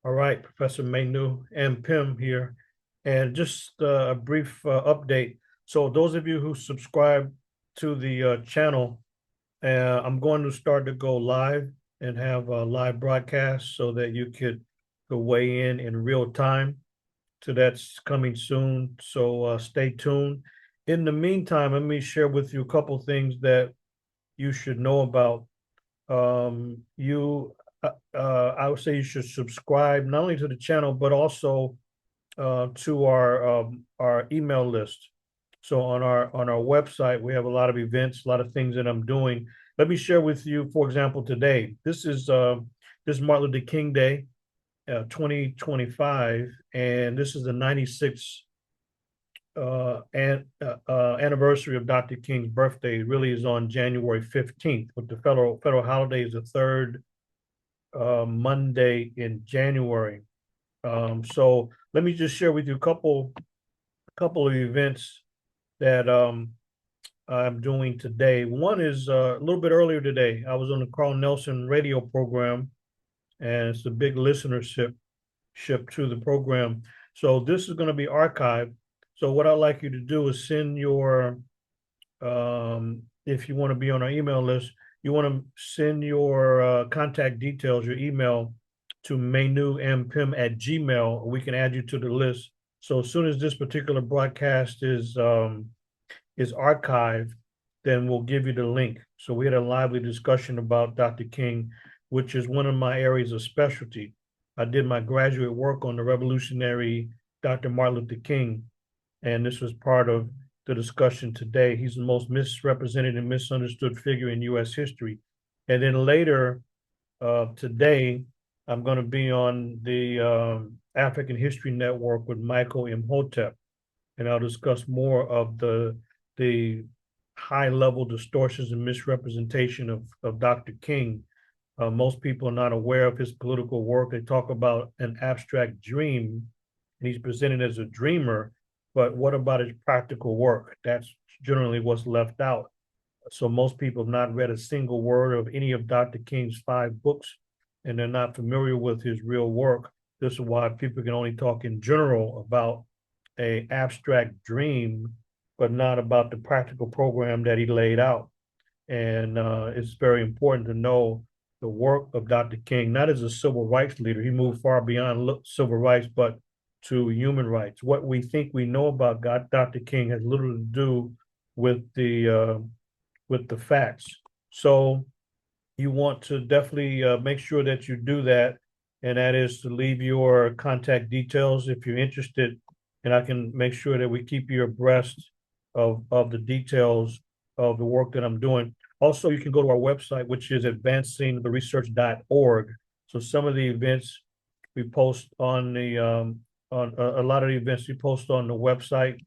All right, Professor Manu and Pim here. And just a brief update. So those of you who subscribe to the channel, I'm going to start to go live and have a live broadcast so that you could go weigh in real time. So that's coming soon. So stay tuned. In the meantime, let me share with you a couple things that you should know about. I would say you should subscribe not only to the channel but also to our email list. So on our website, we have a lot of events, a lot of things that I'm doing. Let me share with you, for example, today. This is Martin Luther King Day, 2025, and this is the 96th anniversary of Dr. King's birthday. It really is on January 15th, but the federal holiday is the third Monday in January. So let me just share with you a couple of events that I'm doing today. One is a little bit earlier today. I was on the Carl Nelson radio program, and it's a big listenership to the program. So this is going to be archived. So what I'd like you to do is send your, if you want to be on our email list, you want to send your contact details, your email to menumpim@gmail. We can add you to the list. So as soon as this particular broadcast is archived, then we'll give you the link. So we had a lively discussion about Dr. King, which is one of my areas of specialty. I did my graduate work on the revolutionary Dr. Martin Luther King, and this was part of the discussion today. He's the most misrepresented and misunderstood figure in U.S. history. And then later today, I'm going to be on the African History Network with Michael Imhotep, and I'll discuss more of the high level distortions and misrepresentation of Dr. King. Most people are not aware of his political work. They talk about an abstract dream, and he's presented as a dreamer, but what about his practical work? That's generally what's left out. So most people have not read a single word of any of Dr. King's 5 books, and they're not familiar with his real work. This is why people can only talk in general about a abstract dream, but not about the practical program that he laid out. And it's very important to know the work of Dr. King, not as a civil rights leader. He moved far beyond civil rights, but to human rights. What we think we know about Dr. King has little to do with the facts. So you want to definitely make sure that you do that, and that is to leave your contact details if you're interested, and I can make sure that we keep you abreast of the details of the work that I'm doing. Also, you can go to our website, which is advancingtheresearch.org. So some of the events we post on the on a lot of the events we post on the website.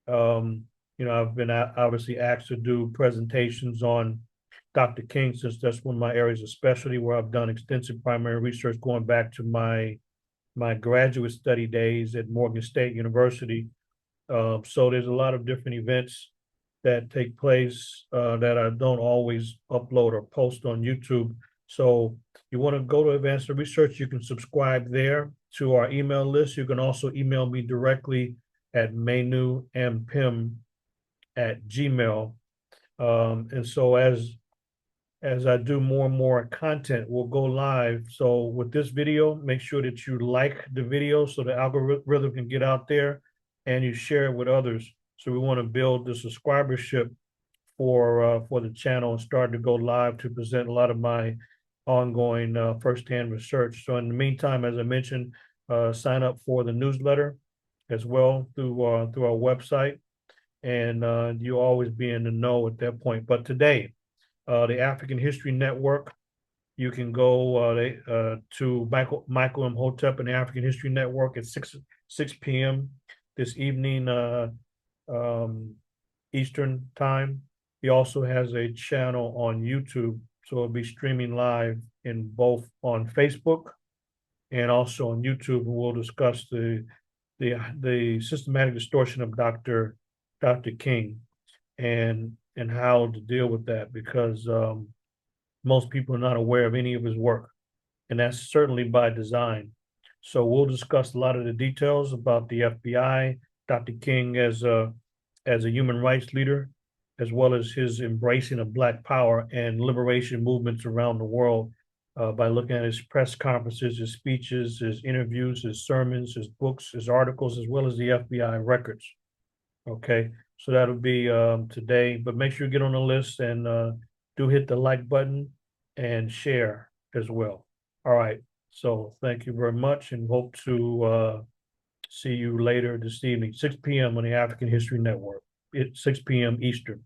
I've been obviously asked to do presentations on Dr. King, since that's one of my areas of specialty where I've done extensive primary research going back to my graduate study days at Morgan State University. So there's a lot of different events that take place that I don't always upload or post on YouTube. So you want to go to Advanced Research, you can subscribe there to our email list. You can also email me directly at menumpim@gmail. And so as I do more and more content, we'll go live. So with this video, make sure that you like the video so the algorithm can get out there, and you share it with others. So we want to build the subscribership for the channel and start to go live to present a lot of my ongoing firsthand research. So in the meantime, as I mentioned, sign up for the newsletter as well through our website, and you'll always be in the know at that point. But today, the African History Network, you can go to Michael Imhotep and the African History Network at 6 p.m. this evening, Eastern time. He also has a channel on YouTube, so it'll be streaming live in both on Facebook and also on YouTube. And we'll discuss the systematic distortion of Dr. King and how to deal with that, because most people are not aware of any of his work, and that's certainly by design. So we'll discuss a lot of the details about the FBI, Dr. King as a human rights leader, as well as his embracing of Black power and liberation movements around the world by looking at his press conferences, his speeches, his interviews, his sermons, his books, his articles, as well as the FBI records. Okay, so that'll be today, but make sure you get on the list and do hit the like button and share as well. All right, so thank you very much and hope to see you later this evening, 6 p.m. on the African History Network, 6 p.m. Eastern.